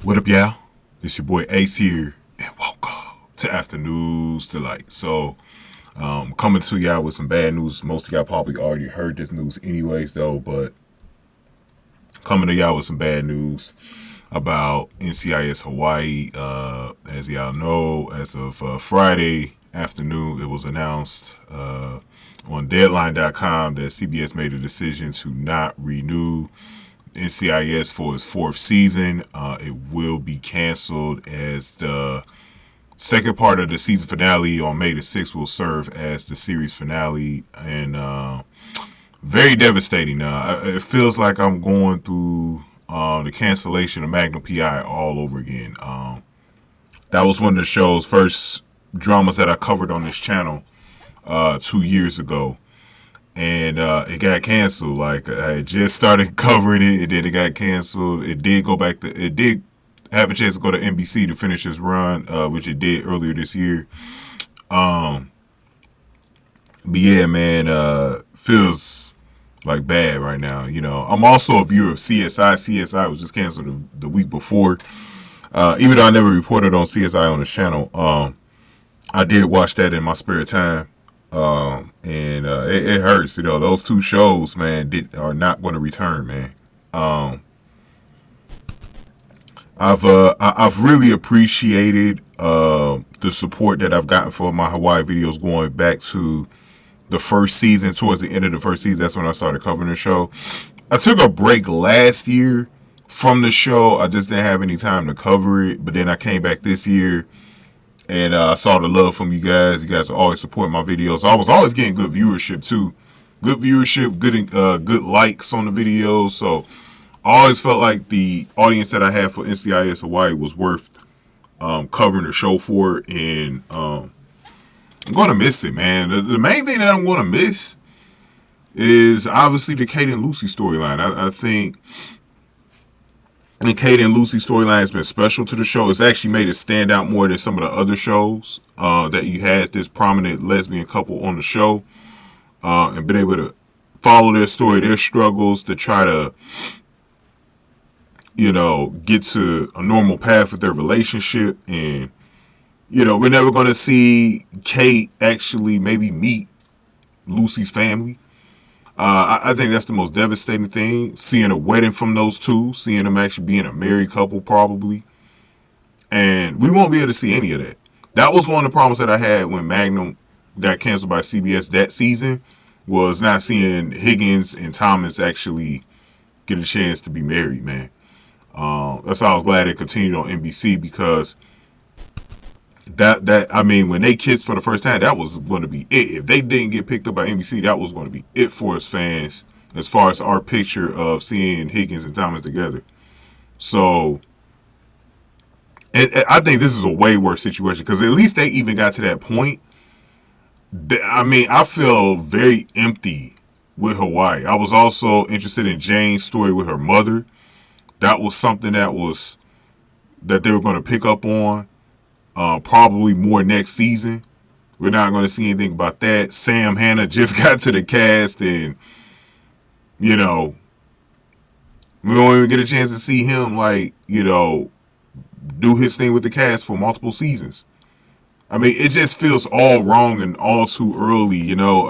What up, y'all? This your boy Ace here, and welcome to Afternoons Delight. So, coming to y'all with some bad news. Most of y'all probably already heard this news anyways, though, but coming to y'all with some bad news about NCIS Hawaii. As y'all know, as of Friday afternoon, it was announced on deadline.com that CBS made a decision to not renew NCIS for its fourth season. It will be canceled, as the second part of the season finale on May the 6th will serve as the series finale, and very devastating. It feels like I'm going through the cancellation of Magnum PI all over again. That was one of the show's first dramas that I covered on this channel 2 years ago. And it got canceled. Like, I just started covering it, and then it got canceled. It did go back to, it did have a chance to go to NBC to finish its run, which it did earlier this year. But yeah, man, feels like bad right now. You know, I'm also a viewer of CSI. CSI was just canceled the week before. Even though I never reported on CSI on the channel, I did watch that in my spare time. And it hurts, you know. Those two shows, man, are not going to return, man. I've really appreciated the support that I've gotten for my Hawaii videos going back to the first season. Towards the end of the first season, that's when I started covering the show. I took a break last year from the show. I just didn't have any time to cover it, but then I came back this year. And I saw the love from you guys. You guys are always supporting my videos. I was always getting good viewership too. Good viewership, good likes on the videos. So I always felt like the audience that I had for NCIS Hawaii was worth covering the show for. And I'm going to miss it, man. The main thing that I'm going to miss is obviously the Kate and Lucy storyline. I think the Kate and Lucy storyline has been special to the show. It's actually made it stand out more than some of the other shows that you had this prominent lesbian couple on the show, and been able to follow their story, their struggles, to try to, you know, get to a normal path with their relationship. And, you know, we're never going to see Kate actually maybe meet Lucy's family. I think that's the most devastating thing. Seeing a wedding from those two, seeing them actually being a married couple probably. And we won't be able to see any of that. That was one of the problems that I had when Magnum got canceled by CBS that season, was not seeing Higgins and Thomas actually get a chance to be married, man. That's why I was glad it continued on NBC, because I mean, when they kissed for the first time, that was going to be it. If they didn't get picked up by NBC, that was going to be it for us fans, as far as our picture of seeing Higgins and Thomas together. So, and I think this is a way worse situation, because at least they even got to that point. I mean, I feel very empty with Hawaii. I was also interested in Jane's story with her mother. That was something that they were going to pick up on. Probably more next season. We're not going to see anything about that. Sam Hanna just got to the cast, and, you know, we don't even get a chance to see him, like, you know, do his thing with the cast for multiple seasons. I mean, it just feels all wrong and all too early, you know.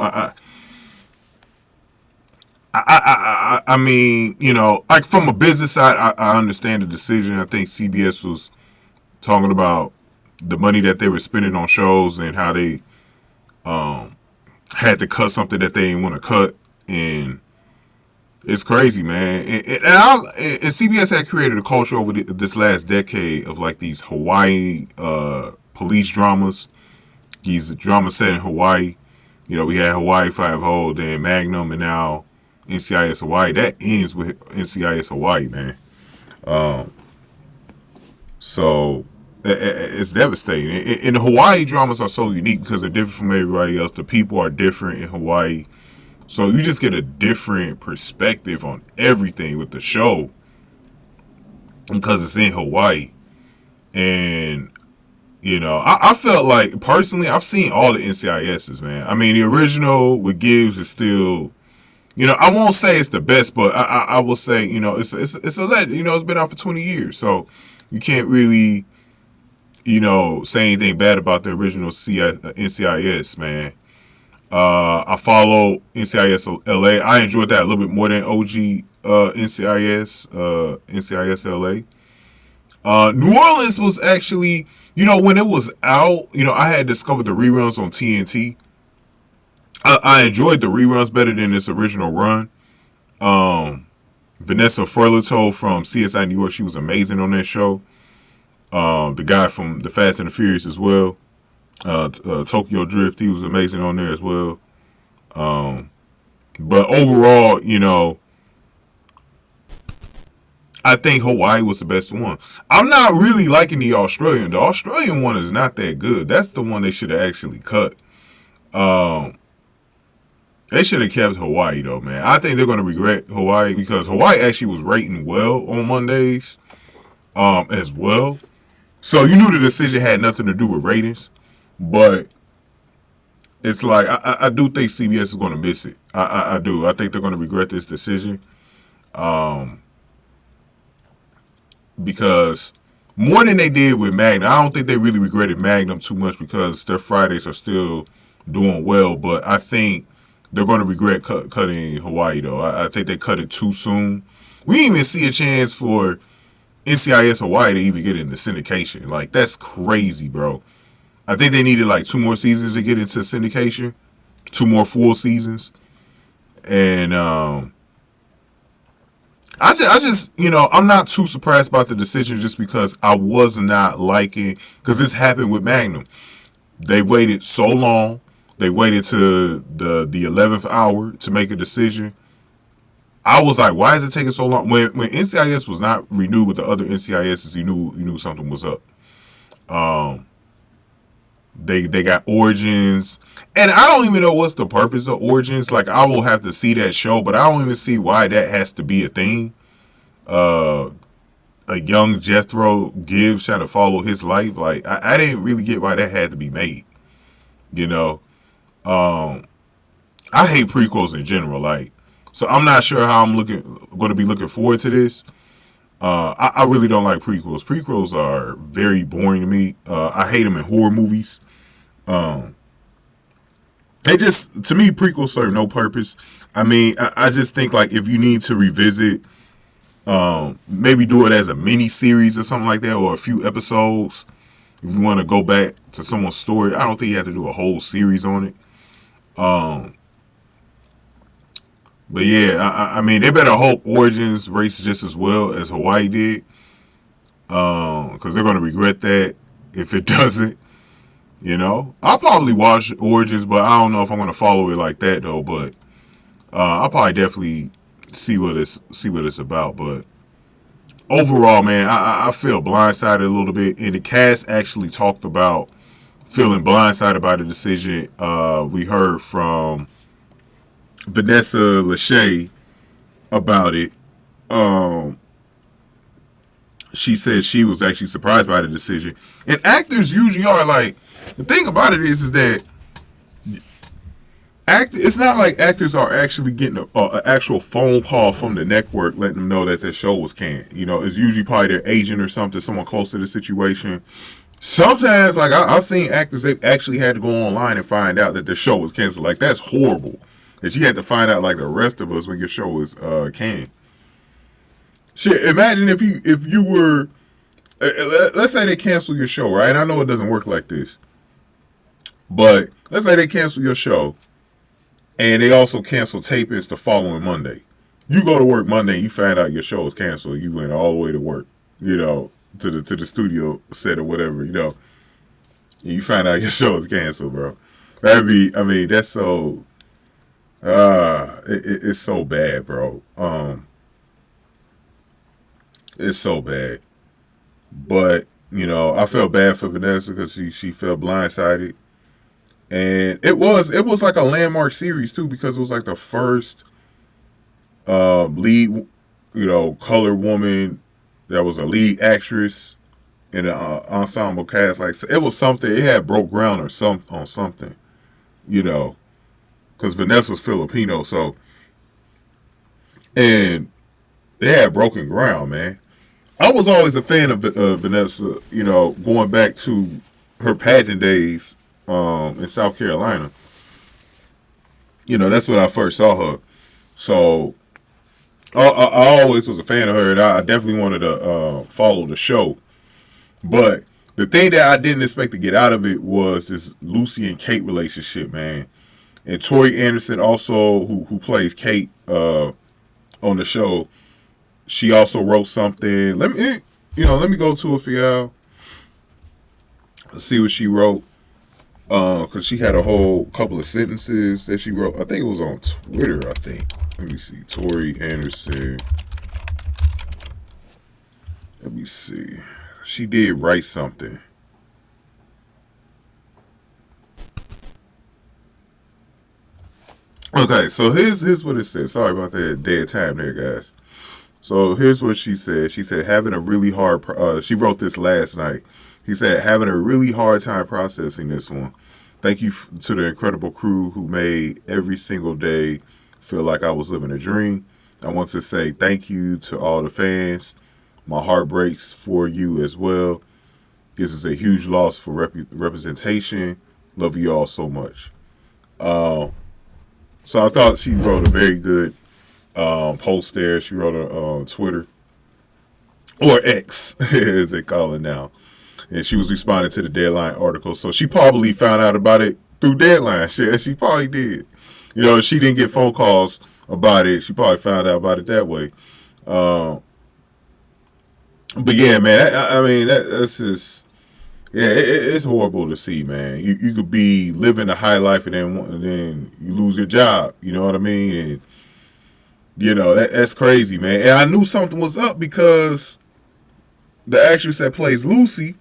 I mean, you know, like, from a business side, I understand the decision. I think CBS was talking about the money that they were spending on shows and how they had to cut something that they didn't want to cut. And it's crazy, man. And CBS had created a culture over this last decade of, like, these Hawaii police dramas. These dramas set in Hawaii. You know, we had Hawaii Five-0, then Magnum, and now NCIS Hawaii. That ends with NCIS Hawaii, man. So it's devastating. And the Hawaii dramas are so unique because they're different from everybody else. The people are different in Hawaii. So you just get a different perspective on everything with the show because it's in Hawaii. And, you know, I felt like, personally, I've seen all the NCISs, man. I mean, the original with Gibbs is still, you know, I won't say it's the best, but I will say, you know, it's a legend. You know, it's been out for 20 years. So you can't really, say anything bad about the original NCIS, man. I follow NCIS LA. I enjoyed that a little bit more than OG NCIS LA. New Orleans was actually, when it was out, I had discovered the reruns on TNT. I enjoyed the reruns better than its original run. Vanessa from CSI New York, she was amazing on that show. The guy from The Fast and the Furious as well. Tokyo Drift, he was amazing on there as well. But overall, I think Hawai'i was the best one. I'm not really liking the Australian. The Australian one is not that good. That's the one they should have actually cut. They should have kept Hawai'i though, man. I think they're going to regret Hawai'i because Hawai'i actually was rating well on Mondays as well. So you knew the decision had nothing to do with ratings. But it's like, I do think CBS is going to miss it. I do. I think they're going to regret this decision. Because more than they did with Magnum, I don't think they really regretted Magnum too much because their Fridays are still doing well. But I think they're going to regret cutting Hawai'i, though. I think they cut it too soon. We didn't even see a chance for NCIS Hawai'i to even get into syndication. Like, that's crazy, bro. I think they needed like 2 more seasons to get into syndication. 2 more full seasons. And I just, I'm not too surprised about the decision just because I was not liking, because this happened with Magnum. They waited so long. They waited to the 11th hour to make a decision. I was like, why is it taking so long? When NCIS was not renewed with the other NCISs, you knew something was up. They got Origins, and I don't even know what's the purpose of Origins. Like, I will have to see that show, but I don't even see why that has to be a thing. A young Jethro Gibbs trying to follow his life. Like, I didn't really get why that had to be made. I hate prequels in general. Like, so I'm not sure how I'm going to be looking forward to this. I really don't like prequels. Prequels are very boring to me. I hate them in horror movies. They just, to me, prequels serve no purpose. I mean, I just think, like, if you need to revisit, maybe do it as a mini series or something like that, or a few episodes. If you want to go back to someone's story, I don't think you have to do a whole series on it. But yeah, I mean, they better hope Origins race just as well as Hawai'i did. Because they're going to regret that if it doesn't. I'll probably watch Origins, but I don't know if I'm going to follow it like that, though. But I'll probably definitely see what it's about. But overall, man, I feel blindsided a little bit. And the cast actually talked about feeling blindsided by the decision. We heard from Vanessa Lachey about it. She said she was actually surprised by the decision. And actors usually are. Like, the thing about it is that it's not like actors are actually getting an actual phone call from the network letting them know that their show was canned. It's usually probably their agent or something, someone close to the situation. Sometimes, like, I've seen actors, they've actually had to go online and find out that their show was canceled. Like, that's horrible. That you had to find out like the rest of us when your show was canned. Shit, imagine if you were, let's say they cancel your show, right? I know it doesn't work like this, but let's say they cancel your show, and they also cancel tapings the following Monday. You go to work Monday, and you find out your show is canceled. You went all the way to work, to the studio set or whatever, and you find out your show is canceled, bro. That's so. It's so bad, bro. It's so bad. But, I felt bad for Vanessa because she felt blindsided. And it was like a landmark series too, because it was like the first lead, colored woman that was a lead actress in an ensemble cast. Like, it was something, it had broke ground on something, because Vanessa's Filipino, so, and they had broken ground, man. I was always a fan of Vanessa, you know, going back to her pageant days in South Carolina. You know, that's when I first saw her. So I always was a fan of her, and I definitely wanted to follow the show. But the thing that I didn't expect to get out of it was this Lucy and Kate relationship, man. And Tori Anderson also, who plays Kate on the show, she also wrote something. Let me go to it for y'all. Let's see what she wrote. Cause she had a whole couple of sentences that she wrote. I think it was on Twitter. I think. Let me see. Tori Anderson. Let me see. She did write something. Okay, so here's what it says. Sorry about that dead time there, guys. So here's what she said. She said having a really hard. She wrote this last night. He said having a really hard time processing this one. Thank you to the incredible crew who made every single day feel like I was living a dream. I want to say thank you to all the fans. My heart breaks for you as well. This is a huge loss for representation. Love you all so much. Uh, so I thought she wrote a very good post there. She wrote it on Twitter, or X, as they call it now. And she was responding to the Deadline article. So she probably found out about it through Deadline. She probably did. You know, if she didn't get phone calls about it, she probably found out about it that way. Uh, but yeah, man, I mean, that's just, yeah, it's horrible to see, man. You could be living a high life and then you lose your job. You know what I mean? And, you know, that's crazy, man. And I knew something was up because the actress that plays Lucy,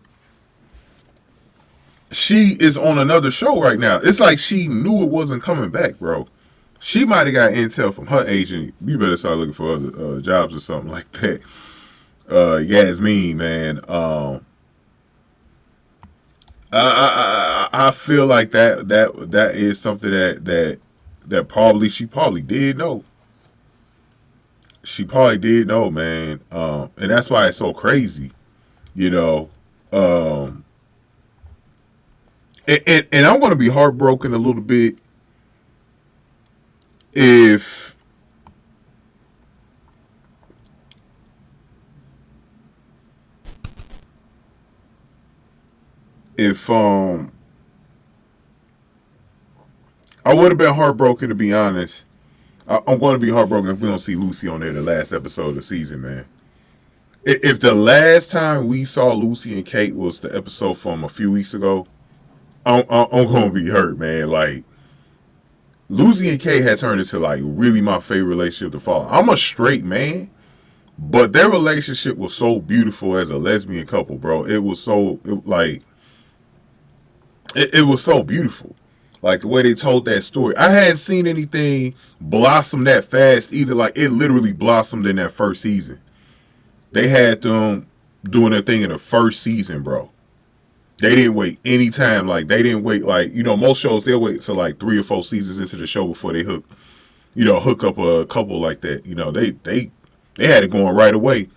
she is on another show right now. It's like she knew it wasn't coming back, bro. She might have got intel from her agent. You better start looking for other jobs or something like that. Yasmine, man. I feel like that is something that probably she probably did know. She probably did know, man. And that's why it's so crazy, you know. Um, and I'm gonna be heartbroken a little bit if if I would have been heartbroken, to be honest. I'm going to be heartbroken if we don't see Lucy on there the last episode of the season, man. If the last time we saw Lucy and Kate was the episode from a few weeks ago, I'm going to be hurt, man. Like, Lucy and Kate had turned into, like, really my favorite relationship to follow. I'm a straight man, but their relationship was so beautiful as a lesbian couple, bro. It was so, it was so beautiful. Like the way they told that story. I hadn't seen anything blossom that fast either. Like it literally blossomed in that first season. They had them doing their thing in the first season, bro. They didn't wait any time. Like they didn't wait. Like you know, most shows they'll wait till like 3 or 4 seasons into the show before they hook up a couple like that. You know, they had it going right away.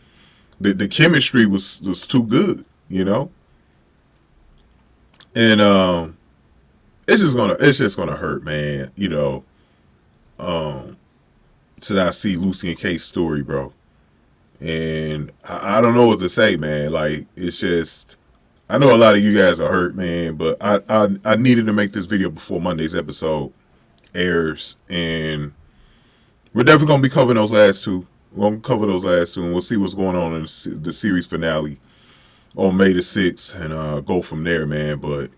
The chemistry was too good. You know, and it's just gonna hurt, man. You know, um, to not see Lucy and Kate's story, bro. And I don't know what to say, man. Like it's just I know a lot of you guys are hurt, man, but I needed to make this video before Monday's episode airs, and we're definitely gonna be covering those last two. We're gonna cover those last two, and we'll see what's going on in the series finale on May the 6th, and go from there, man. But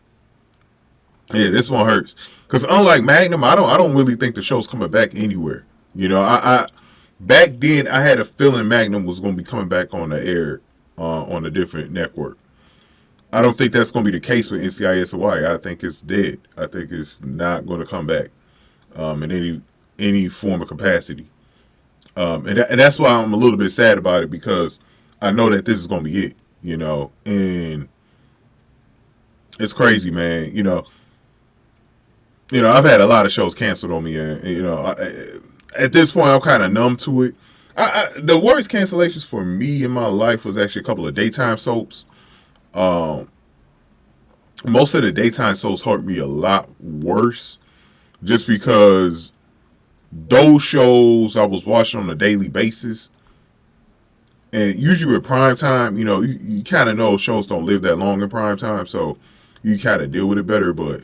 yeah, this one hurts because unlike Magnum, I don't really think the show's coming back anywhere. You know, I back then I had a feeling Magnum was going to be coming back on the air on a different network. I don't think that's going to be the case with NCIS Hawaii. I think it's dead. I think it's not going to come back in any form of capacity. And that's why I'm a little bit sad about it because I know that this is going to be it. You know, and it's crazy, man. I've had a lot of shows canceled on me, and at this point, I'm kind of numb to it. The worst cancellations for me in my life was actually a couple of daytime soaps. Most of the daytime soaps hurt me a lot worse, just because those shows I was watching on a daily basis. And usually with prime time, you kind of know shows don't live that long in prime time, so you kind of deal with it better. But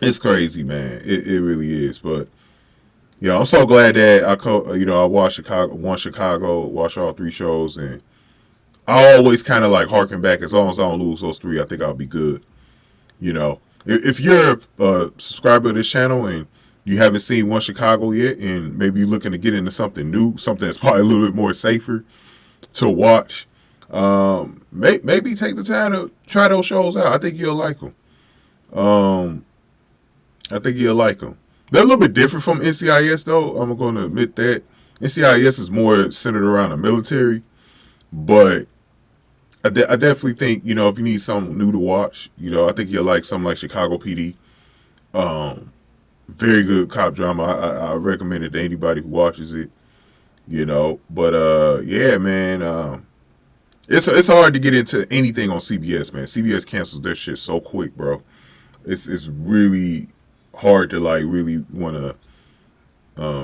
it's crazy, man. It really is. But yeah, I'm so glad that I watched Chicago, watched all 3 shows, and I always kind of like harken back. As long as I don't lose those 3, I think I'll be good. If you're a subscriber to this channel and you haven't seen One Chicago yet, and maybe you're looking to get into something new, something that's probably a little bit more safer to watch, maybe take the time to try those shows out. I think you'll like them. They're a little bit different from NCIS, though. I'm going to admit that. NCIS is more centered around the military, but I definitely think, if you need something new to watch, I think you'll like something like Chicago PD. Very good cop drama. I recommend it to anybody who watches it, But, yeah, man, it's hard to get into anything on CBS, man. CBS cancels their shit so quick, bro. It's really hard to, like, really want to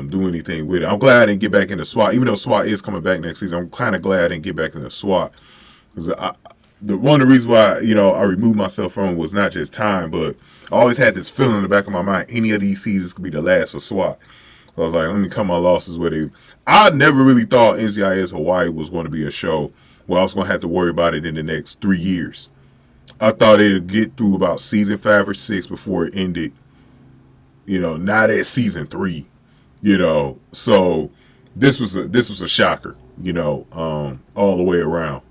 do anything with it. I'm glad I didn't get back into SWAT. Even though SWAT is coming back next season, I'm kind of glad I didn't get back into SWAT. Because one of the reasons why, I removed myself from it was not just time, but I always had this feeling in the back of my mind, any of these seasons could be the last for SWAT. So I was like, let me cut my losses with it. I never really thought NCIS Hawaii was going to be a show where I was going to have to worry about it in the next 3 years. I thought it'd get through about season 5 or 6 before it ended. Not at season 3. So this was a shocker. All the way around.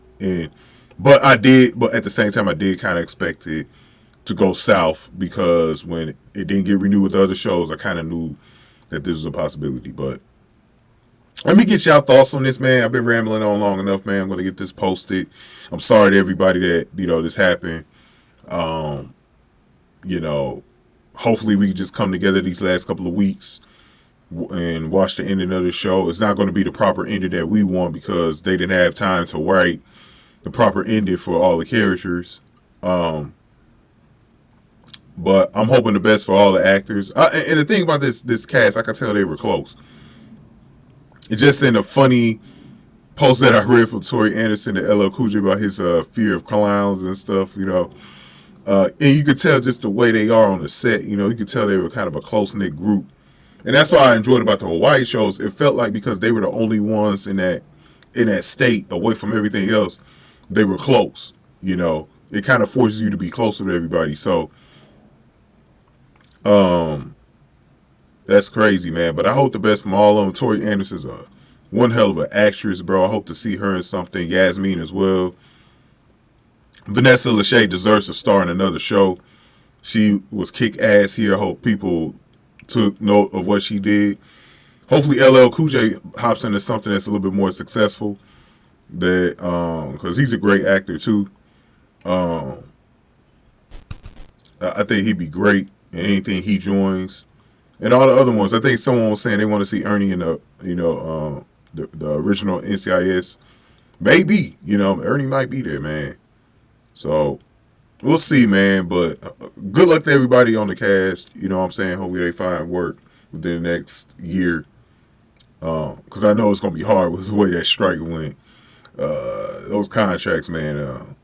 But at the same time, I did kind of expect it to go south, because when it didn't get renewed with the other shows, I kind of knew that this was a possibility. But let me get y'all thoughts on this, man. I've been rambling on long enough, man. I'm going to get this posted. I'm sorry to everybody that, this happened. Hopefully we can just come together these last couple of weeks and watch the ending of the show. It's not going to be the proper ending that we want, because they didn't have time to write the proper ending for all the characters. But I'm hoping the best for all the actors. And the thing about this cast, I can tell they were close. It just in a funny post that I read from Tori Anderson and LL Cool J about his fear of clowns and stuff, and you could tell just the way they are on the set. You could tell they were kind of a close-knit group. And that's why I enjoyed about the Hawaii shows. It felt like because they were the only ones in that state, away from everything else, they were close. It kind of forces you to be closer to everybody. So, that's crazy, man. But I hope the best from all of them. Tori Anderson's one hell of an actress, bro. I hope to see her in something. Yasmine as well. Vanessa Lachey deserves to star in another show. She was kick ass here. I hope people took note of what she did. Hopefully LL Cool J hops into something that's a little bit more successful. Because he's a great actor too. I think he'd be great in anything he joins. And all the other ones, I think someone was saying they want to see Ernie in the original NCIS. Maybe, Ernie might be there, man. So we'll see, man. But good luck to everybody on the cast. You know what I'm saying? Hopefully they find work within the next year. Because I know it's going to be hard with the way that strike went. Those contracts, man,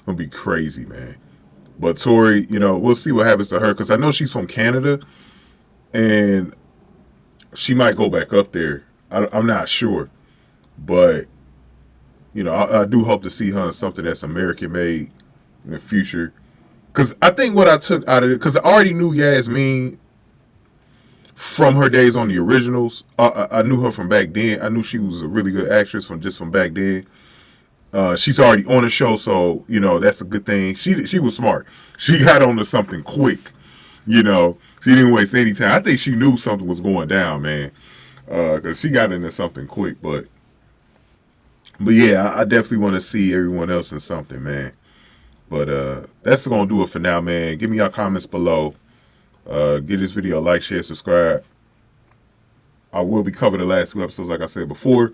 gonna be crazy, man. But Tori, we'll see what happens to her, because I know she's from Canada, and she might go back up there. I'm not sure, but I do hope to see her in something that's American made in the future. Because I think what I took out of it, because I already knew Yasmine from her days on the originals. I knew her from back then. I knew she was a really good actress from back then. She's already on the show, so that's a good thing. She was smart. She got onto something quick. She didn't waste any time. I think she knew something was going down, man. Because she got into something quick. But yeah, I definitely want to see everyone else in something, man. But that's gonna do it for now, man. Give me your comments below. Give this video a like, share, subscribe. I will be covering the last 2 episodes, like I said before.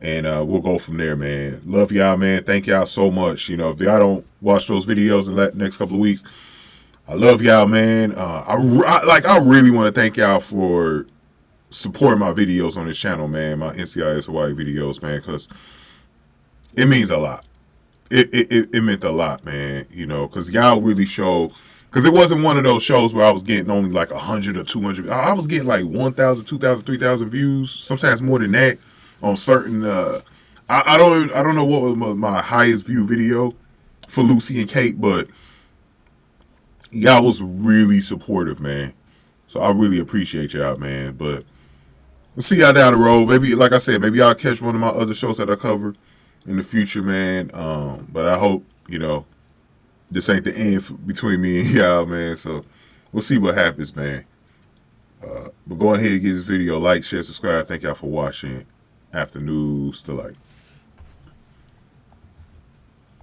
And we'll go from there, man. Love y'all, man. Thank y'all so much. You know, if y'all don't watch those videos in the next couple of weeks, I love y'all, man. I really want to thank y'all for supporting my videos on this channel, man. My NCIS Hawaii videos, man, because it means a lot. It meant a lot, man. You know, because y'all really show. Because it wasn't one of those shows where I was getting only like 100 or 200. I was getting like 1,000, 2,000, 3,000 views, sometimes more than that. On certain, I don't know what was my highest view video for Lucy and Kate, but y'all was really supportive, man. So I really appreciate y'all, man. But we'll see y'all down the road. Maybe, like I said, maybe I'll catch one of my other shows that I cover in the future, man. But I hope, you know, this ain't the end between me and y'all, man. So we'll see what happens, man. But go ahead and give this video a like, share, subscribe. Thank y'all for watching. After News to like.